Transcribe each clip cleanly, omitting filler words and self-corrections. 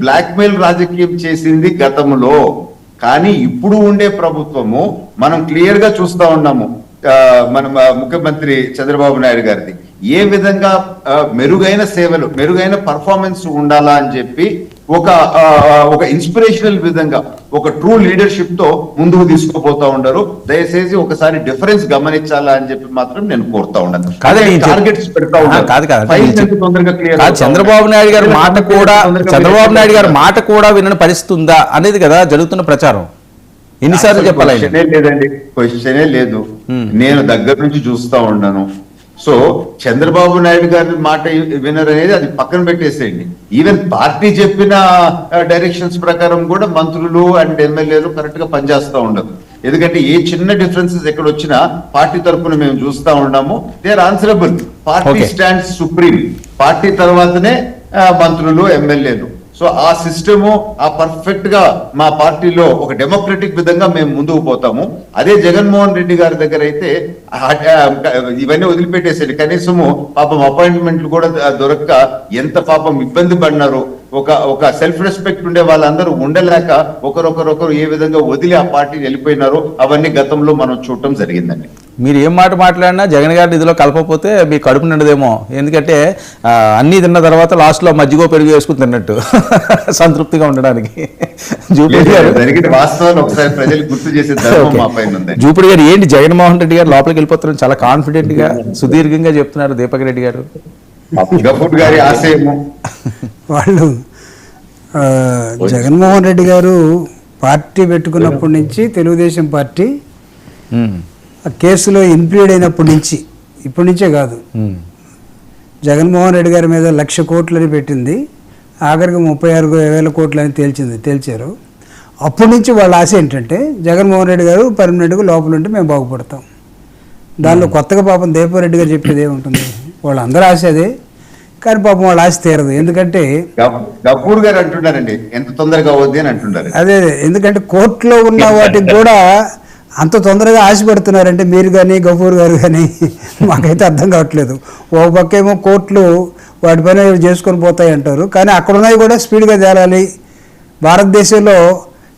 Blackmail రాజకీయం చేసింది గతంలో. కానీ ఇప్పుడు ఉండే ప్రభుత్వము మనం క్లియర్ గా చూస్తా ఉన్నాము. మన ముఖ్యమంత్రి చంద్రబాబు నాయుడు గారిది ఏ విధంగా మెరుగైన సేవలు, మెరుగైన పర్ఫార్మెన్స్ ఉండాలా అని చెప్పి ఒక ఇన్స్పిరేషనల్ విధంగా ఒక ట్రూ లీడర్షిప్ తో ముందుకు తీసుకుపోతా ఉండరు. దయచేసి ఒకసారి డిఫరెన్స్ గమనించాలా అని చెప్పి మాత్రం నేను కోరుతా ఉన్నాను. టార్గెట్స్ పెడతా ఉన్నాను. చంద్రబాబు నాయుడు గారి మాట కూడా వినని పరిస్థితి ఉందా అనేది కదా జరుగుతున్న ప్రచారం. ఎన్నిసార్లు చెప్పాలి? లేదండి, క్వశ్చనే లేదు. నేను దగ్గర నుంచి చూస్తా ఉన్నాను. సో చంద్రబాబు నాయుడు గారి మాట వినర్ అనేది అది పక్కన పెట్టేసేయండి. ఈవెన్ పార్టీ చెప్పిన డైరెక్షన్స్ ప్రకారం కూడా మంత్రులు అండ్ ఎమ్మెల్యేలు కరెక్ట్ గా పనిచేస్తా ఉండదు. ఎందుకంటే ఏ చిన్న డిఫరెన్సెస్ ఎక్కడ వచ్చినా పార్టీ తరఫున మేము చూస్తా ఉన్నాము. They are answerable. Party stands supreme. Party తర్వాతనే మంత్రులు, ఎమ్మెల్యేలు. సో ఆ సిస్టము ఆ పర్ఫెక్ట్ గా మా పార్టీలో ఒక డెమోక్రటిక్ విధంగా మేము ముందుకు పోతాము. అదే జగన్మోహన్ రెడ్డి గారి దగ్గర అయితే ఇవన్నీ వదిలిపెట్టేసేది. కనీసము పాపం అపాయింట్మెంట్లు కూడా దొరక్క ఎంత పాపం ఇబ్బంది పడినారు. ఒక సెల్ఫ్ రెస్పెక్ట్ ఉండే వాళ్ళందరూ ఉండలేక ఒకరొకరు ఏ విధంగా వదిలి ఆ పార్టీని వెళ్ళిపోయినారో అవన్నీ గతంలో మనం చూడటం జరిగిందండి. మీరు ఏం మాట మాట్లాడినా జగన్ గారి నిధిలో కలపకపోతే మీ కడుపు నిండదేమో. ఎందుకంటే అన్నీ తిన్న తర్వాత లాస్ట్లో మజ్జిగో పెరుగు వేసుకుని తిన్నట్టు సంతృప్తిగా ఉండడానికి. జూపిడి గారు ఏంటి జగన్మోహన్ రెడ్డి గారు లోపలికి వెళ్ళిపోతారని చాలా కాన్ఫిడెంట్ గా సుదీర్ఘంగా చెప్తున్నారు దీపక్ రెడ్డి గారు. వాళ్ళు జగన్మోహన్ రెడ్డి గారు పార్టీ పెట్టుకున్నప్పటి నుంచి తెలుగుదేశం పార్టీ కేసులో ఇన్ప్లీడ్ అయినప్పటి నుంచి, ఇప్పటి నుంచే కాదు, జగన్మోహన్ రెడ్డి గారి మీద 1,00,000 కోట్లని పెట్టింది. ఆఖరికి 36,000 కోట్లని తేల్చారు. అప్పటి నుంచి వాళ్ళ ఆశ ఏంటంటే జగన్మోహన్ రెడ్డి గారు పర్మనెంట్గా లోపల ఉంటే మేము బాగుపడతాం. దానిలో కొత్తగా పాపం దీపారెడ్డి గారు చెప్పేది ఏముంటుంది? వాళ్ళందరూ ఆశ అదే. కానీ పాపం వాళ్ళ ఆశ తీరదు. ఎందుకంటే గఫూర్ గారు అంటున్నారండి ఎంత తొందరగా అవుద్ది అని అంటున్నారు. అదే, ఎందుకంటే కోర్టులో ఉన్న వాటికి కూడా అంత తొందరగా ఆశ పెడుతున్నారంటే మీరు కానీ గఫూర్ గారు కానీ మాకైతే అర్థం కావట్లేదు. ఒక పక్క ఏమో కోర్టులు వాటి పైన చేసుకొని పోతాయి అంటారు, కానీ అక్కడ ఉన్నవి కూడా స్పీడ్గా తేలాలి. భారతదేశంలో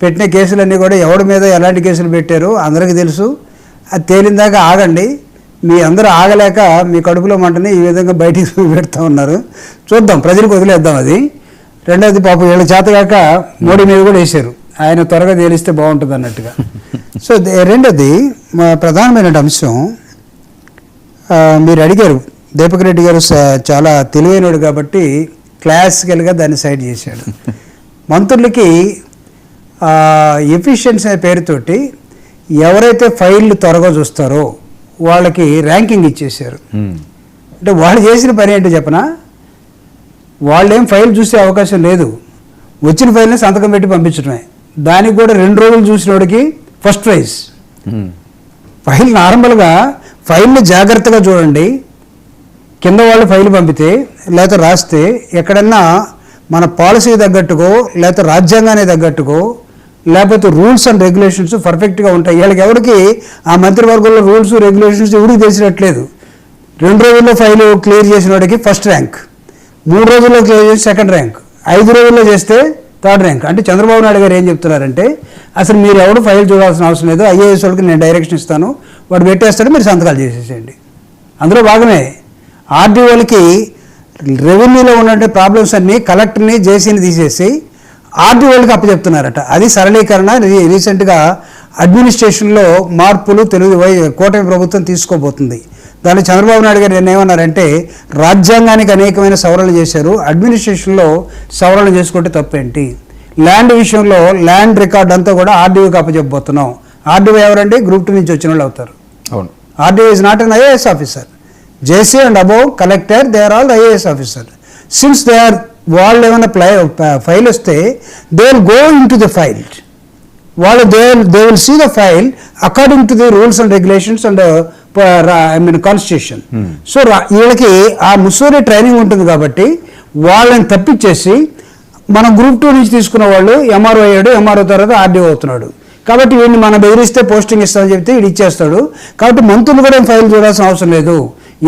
పెట్టిన కేసులన్నీ కూడా ఎవరి మీద ఎలాంటి కేసులు పెట్టారో అందరికీ తెలుసు. అది తేలిందాకా ఆగండి. మీ అందరూ ఆగలేక మీ కడుపులో మంటని ఈ విధంగా బయటికి పెడతా ఉన్నారు. చూద్దాం, ప్రజలకు వదిలేద్దాం అది. రెండోది పాపం వీళ్ళ చేతగాక మోడీ మీద కూడా వేశారు, ఆయన త్వరగా తేలిస్తే బాగుంటుంది అన్నట్టుగా. సో రెండోది మా ప్రధానమైన అంశం, మీరు అడిగారు దీపక్ రెడ్డి గారు చాలా తెలివైనడు కాబట్టి క్లాసికల్గా దాన్ని సైడ్ చేశాడు. మంత్రులకి ఎఫిషియన్సీ అనే పేరుతోటి ఎవరైతే ఫైళ్ళు త్వరగా చూస్తారో వాళ్ళకి ర్యాంకింగ్ ఇచ్చేసారు. అంటే వాళ్ళు చేసిన పని ఏంటో చెప్పనా, వాళ్ళేం ఫైల్ చూసే అవకాశం లేదు, వచ్చిన ఫైల్ని సంతకం పెట్టి పంపించడమే. దానికి కూడా 2 రోజులు చూసిన వాడికి ఫస్ట్ ప్రైజ్. ఫైల్ నార్మల్గా ఫైల్ని జాగ్రత్తగా చూడండి, కింద వాళ్ళు ఫైల్ పంపితే లేకపోతే రాస్తే ఎక్కడన్నా మన పాలసీ తగ్గట్టుకో లేకపోతే రాజ్యాంగానికి తగ్గట్టుకో లేకపోతే రూల్స్ అండ్ రెగ్యులేషన్స్ పర్ఫెక్ట్గా ఉంటాయి. వీళ్ళకి ఎవరికి ఆ మంత్రివర్గంలో రూల్స్ రెగ్యులేషన్స్ ఎవరికి తెలిసినట్లేదు. 2 రోజుల్లో ఫైల్ క్లియర్ చేసిన వాడికి ఫస్ట్ ర్యాంక్, 3 రోజుల్లో క్లియర్ చేసి సెకండ్ ర్యాంక్, 5 రోజుల్లో చేస్తే థర్డ్ ర్యాంక్. అంటే చంద్రబాబు నాయుడు గారు ఏం చెప్తున్నారంటే అసలు మీరు ఎవరు ఫైల్ చూడాల్సిన అవసరం లేదు, ఐఏఎస్ వాళ్ళకి నేను డైరెక్షన్ ఇస్తాను, వాడు పెట్టేస్తాడు, మీరు సంతకాలు చేసేసేయండి. అందులో భాగమే ఆర్డీఓలకి రెవెన్యూలో ఉన్న ప్రాబ్లమ్స్ అన్నీ కలెక్టర్ని జేసీని తీసేసి ఆర్డీఓలకి అప్పచెప్తున్నారట. అది సరళీకరణ. రీసెంట్గా అడ్మినిస్ట్రేషన్లో మార్పులు కూటమి ప్రభుత్వం తీసుకోబోతుంది. దాన్ని చంద్రబాబు నాయుడు గారు ఏమన్నారంటే రాజ్యాంగానికి అనేకమైన సవరణలు చేశారు, అడ్మినిస్ట్రేషన్లో సవరణ చేసుకుంటే తప్పేంటి, ల్యాండ్ విషయంలో ల్యాండ్ రికార్డ్ అంతా కూడా ఆర్డీఓకి అప్పచెప్పబోతున్నాం. ఆర్డీఓ ఎవరండి? గ్రూప్ 2 నుంచి వచ్చిన వాళ్ళు అవుతారు. అవును, RDO is not an IAS officer. JC and above collector they are all IAS officer. Since they are, వాళ్ళు ఏమైనా ఫైల్ వస్తే they will go in to the file, వాళ్ళు they will see the file according to the rules and regulations and constitution. So వీళ్ళకి ఆ Mussoorie training ఉంటుంది కాబట్టి వాళ్ళని తప్పించేసి మన గ్రూప్ 2 నుంచి తీసుకున్న వాళ్ళు ఎంఆర్ఓ అయ్యాడు, ఎంఆర్ఓ తర్వాత ఆర్డీఓ అవుతున్నాడు. కాబట్టి వీడిని మనం బెదిరిస్తే పోస్టింగ్ ఇస్తామని చెప్తే వీడు ఇచ్చేస్తాడు. కాబట్టి మంత్రులు కూడా ఫైల్ చూడాల్సిన అవసరం లేదు.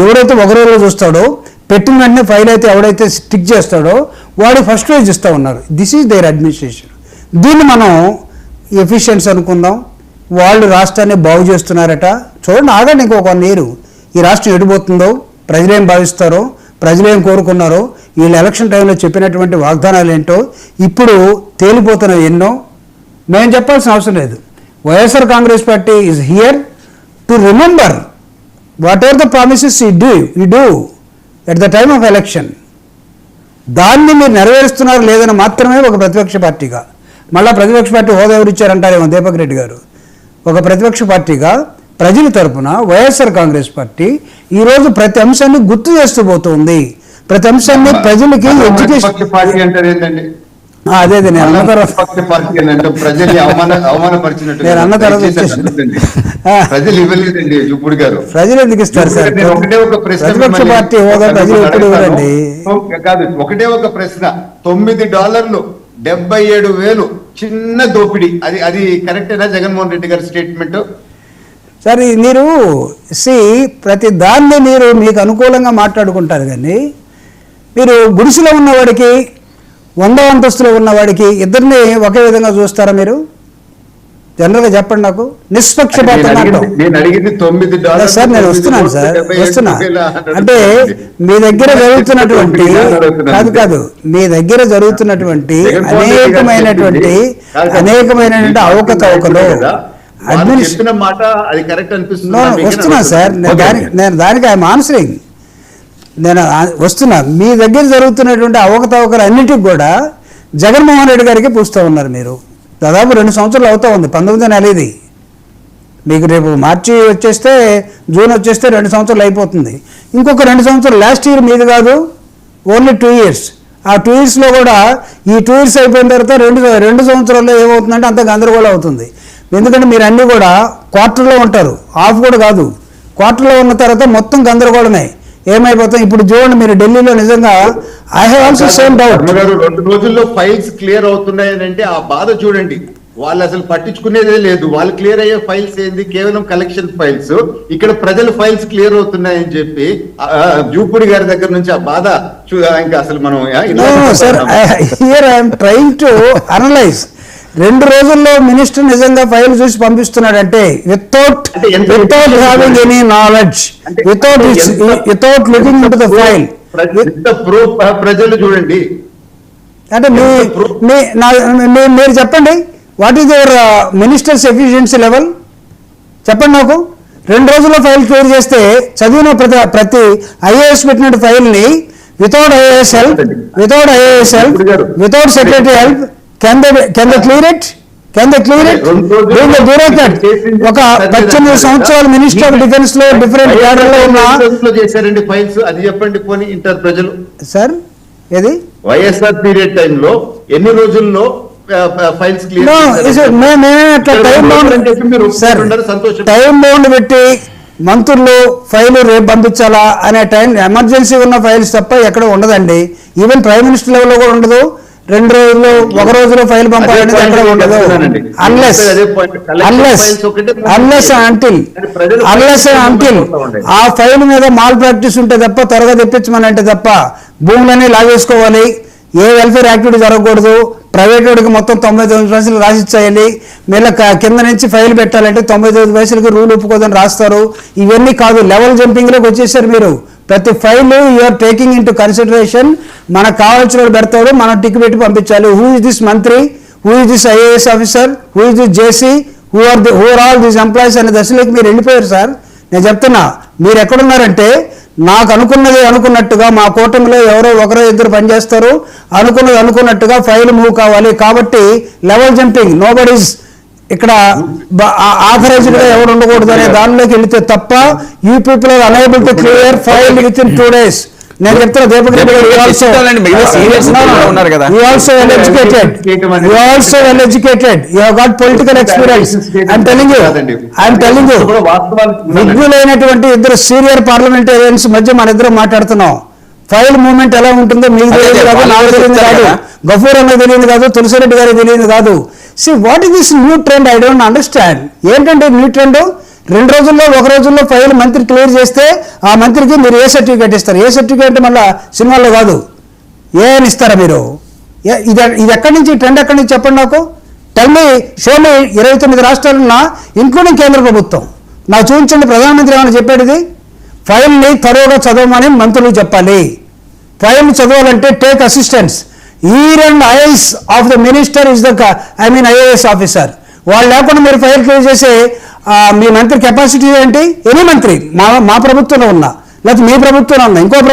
ఎవరైతే ఒక రోజులో చూస్తాడో, పెట్టిన వెంటనే ఫైల్ అయితే ఎవడైతే స్టిక్ చేస్తాడో వాడు ఫస్ట్ ప్రైజ్ ఇస్తూ ఉన్నారు. This is their administration. దీన్ని మనం ఎఫిషియన్సీ అనుకుందాం. వాళ్ళు రాష్ట్రాన్ని బాగు చేస్తున్నారట. చూడండి, ఆగండి ఇంకొక 1 year ఈ రాష్ట్రం ఎడిపోతుందో, ప్రజలేం భావిస్తారో, ప్రజలేం కోరుకున్నారో, వీళ్ళు ఎలక్షన్ టైంలో చెప్పినటువంటి వాగ్దానాలు ఏంటో ఇప్పుడు తేలిపోతున్నవి ఎన్నో. మేము చెప్పాల్సిన అవసరం లేదు. YSR Congress party is here to remember what ever the promises you do at the time of election. దాన్ని మీరు నెరవేరుస్తున్నారు లేదని మాత్రమే ఒక ప్రతిపక్ష పార్టీగా, మళ్ళీ ప్రతిపక్ష పార్టీ హోదా ఎవరు ఇచ్చారంటారేమో దీపక్ రెడ్డి గారు, ఒక ప్రతిపక్ష పార్టీగా ప్రజల తరపున వైఎస్ఆర్ కాంగ్రెస్ పార్టీ ఈరోజు ప్రతి అంశాన్ని గుర్తు చేస్తూ పోతుంది. ప్రతి అంశాన్ని ప్రజలకి ఎడ్యుకేషన్ పార్టీ అంటారు ఏంటండి? అదే నేను అన్న తర్వాత నేను అన్న తర్వాత ప్రజలు ఇవ్వలేదండి ఇప్పుడు గారు. ప్రజలు ఎందుకు ఇస్తారు సార్? ఒకటే ఒక ప్రశ్న, ప్రతిపక్ష పార్టీ హోదా ప్రజలు ఎప్పుడు ఇవ్వరండి. కాదు, ఒకటే ఒక ప్రశ్న. $9 77,000 చిన్న దోపిడీ, అది కరెక్టేనా జగన్మోహన్ రెడ్డి గారి స్టేట్మెంట్? సరే, మీరు ప్రతి దాన్ని మీరు మీకు అనుకూలంగా మాట్లాడుకుంటారు, కానీ మీరు గుడిసెలో ఉన్నవాడికి 100వ అంతస్తులో ఉన్నవాడికి ఇద్దరిని ఒకే విధంగా చూస్తారా మీరు? జనరల్గా చెప్పండి నాకు, నిష్పక్షపాతంగా. నేను అడిగింది $9. సార్ నేను వస్తున్నాను సార్, వస్తున్నా. అంటే మీ దగ్గర జరుగుతున్నటువంటి కాదు మీ దగ్గర జరుగుతున్నటువంటి అనేకమైనటువంటి అవకతవకలు వస్తున్నా సార్. నేను దానికి ఐఎమ్ ఆన్సరింగ్. నేను వస్తున్నా. మీ దగ్గర జరుగుతున్నటువంటి అవకతవకలు అన్నిటికి కూడా జగన్మోహన్ రెడ్డి గారికి పూస్తూ ఉన్నారు మీరు. దాదాపు 2 సంవత్సరాలు అవుతా ఉంది. 19వ నెల ఇది. మీకు రేపు మార్చి వచ్చేస్తే, జూన్ వచ్చేస్తే 2 సంవత్సరాలు అయిపోతుంది. ఇంకొక 2 సంవత్సరాలు, లాస్ట్ ఇయర్ మీది కాదు, ఓన్లీ 2 years. ఆ 2 yearsలో కూడా ఈ 2 years అయిపోయిన తర్వాత 2 సంవత్సరాల్లో ఏమవుతుందంటే అంత గందరగోళం అవుతుంది. ఎందుకంటే మీరు అన్నీ కూడా క్వార్టర్లో ఉంటారు, హాఫ్ కూడా కాదు. క్వార్టర్లో ఉన్న తర్వాత మొత్తం గందరగోళమే. ఏమైపోతాం ఇప్పుడు చూడండి, మీరు ఢిల్లీలో నిజంగా I have also same doubt. 2 రోజుల్లో ఫైల్స్ క్లియర్ అవుతున్నాయని అంటే ఆ బాధ చూడండి. వాళ్ళు అసలు పట్టించుకునేదే లేదు. వాళ్ళు క్లియర్ అయ్యే ఫైల్స్ ఏంది? కేవలం కలెక్షన్ ఫైల్స్. ఇక్కడ ప్రజల ఫైల్స్ క్లియర్ అవుతున్నాయని చెప్పి జూపూడి గారి దగ్గర నుంచి ఆ బాధ ఇంకా అసలు మనం here I'm trying to analyse. 2 రోజుల్లో మినిస్టర్ నిజంగా ఫైల్ చూసి పంపిస్తున్నాడంటే without having any knowledge, without looking into the file. ప్రజలు చూడండి. అంటే మీరు చెప్పండి, what is your minister's efficiency level చెప్పండి నాకు. 2 రోజుల్లో ఫైల్ క్లియర్ చేస్తే చదివిన ప్రతి ఐఏఎస్ పెట్టిన ఫైల్ని without IAS help, without secretary help, can they clear it? Being a bureaucrat, ఒక 18 సంవత్సరాల మినిస్టర్ ఆఫ్ డిఫెన్స్ లో డిఫరెంట్ క్యాడర్ లో ఉన్న చేశారండి ఫైల్స్. అది చెప్పండి పోనీ ఇంటర్ ప్రజలు. సార్ ఏది వైఎస్ఆర్ పీరియడ్ టైంలో ఎన్ని రోజుల్లో ఫైల్స్ క్లియర్? టైం బౌండ్ పెట్టి మంత్రులు ఫైల్ రేపు పంపించాలా అనే టైం, ఎమర్జెన్సీ ఉన్న ఫైల్స్ తప్ప ఎక్కడ ఉండదండి. ఈవెన్ ప్రైమ్ మినిస్టర్ లెవెల్లో కూడా ఉండదు. 2 రోజులు 1 రోజులో ఫైల్ పంపాలనేది ఎక్కడ ఉండదు. అన్లెస్ అంటిల్ ఆ ఫైల్ మీద మాల్ ప్రాక్టీస్ ఉంటే తప్ప, త్వరగా తెప్పించమని అంటే తప్ప, భూములన్నీ లాగేసుకోవాలి, ఏ వెల్ఫేర్ యాక్టివిటీ జరగకూడదు, ప్రైవేట్ వాడికి మొత్తం 99 పైసలు రాసిచ్చేయాలి, మళ్ళీ కింద నుంచి ఫైల్ పెట్టాలంటే 99 పైసలకి రూల్ ఒప్పుకోదని రాస్తారు. ఇవన్నీ కాదు, లెవెల్ జంపింగ్లోకి వచ్చేసారు మీరు. ప్రతి file you're taking into consideration. మనకు కావాల్సిన వాడు పెడతాడు, మనం టిక్ పెట్టి పంపించాలి. హూ ఇస్ దిస్ మంత్రి, who is this IAS officer, who is this JC, who are all these employees అనే దశలోకి మీరు వెళ్ళిపోయారు సార్. నేను చెప్తున్నా, మీరు ఎక్కడున్నారంటే నాకు అనుకున్నది అనుకున్నట్టుగా, మా కూటమిలో ఎవరో 1-2 పనిచేస్తారు, అనుకున్నది అనుకున్నట్టుగా ఫైల్ మూవ్ కావాలి. కాబట్టి లెవెల్ జంపింగ్, నోబడీస్ ఇక్కడ ఆథరైజ్డ్ గా ఎవరు ఉండకూడదు అనే దానిలోకి వెళితే తప్ప you people are unable to clear file within 2 days. నేను చెప్తున్నా దీపక్ రెడ్డి గారు, you also well educated, you have got political experience. I'm telling you, విజ్ఞులైనటువంటి 2 senior parliamentarians మధ్య మన ఇద్దరం మాట్లాడుతున్నాం. ఫైల్ మూవ్మెంట్ ఎలా ఉంటుందో మీకు తెలియదు కాదు, నాకు తెలియదు కాదు, గఫూర్ అన్నది తెలియదు కాదు, తులసిరెడ్డి గారికి తెలియదు కాదు. See, what is this new trend? I don't understand. ఏంటంటే న్యూ ట్రెండ్? 2 రోజుల్లో 1 రోజుల్లో ఫైల్ మంత్రి క్లియర్ చేస్తే ఆ మంత్రికి మీరు ఏ సర్టిఫికేట్ ఇస్తారు? ఏ సర్టిఫికేట్ మళ్ళీ సినిమాల్లో కాదు, ఏ అని ఇస్తారా మీరు? ఇది ఎక్కడి నుంచి ట్రెండ్ ఎక్కడి నుంచి చెప్పండి నాకు. టెల్మీ షోమి 29 రాష్ట్రాలున్నా ఇంక్లూడింగ్ కేంద్ర ప్రభుత్వం నాకు చూపించండి. ప్రధానమంత్రి ఏమైనా చెప్పాడు ఇది? ఫైల్ని తరోగా చదవమని మంత్రులు చెప్పాలి. ఫైల్ చదవాలంటే take assistance. Ear and eyes of the minister is the IAS officer. వాళ్ళు లేకుండా మీరు ఫైల్ క్లియర్ చేసే మీ మంత్రి కెపాసిటీ ఏంటి? ఎనీ మంత్రి మా ప్రభుత్వంలో ఉన్నా లేకపోతే మీ ప్రభుత్వంలో ఉన్నా ఇంకో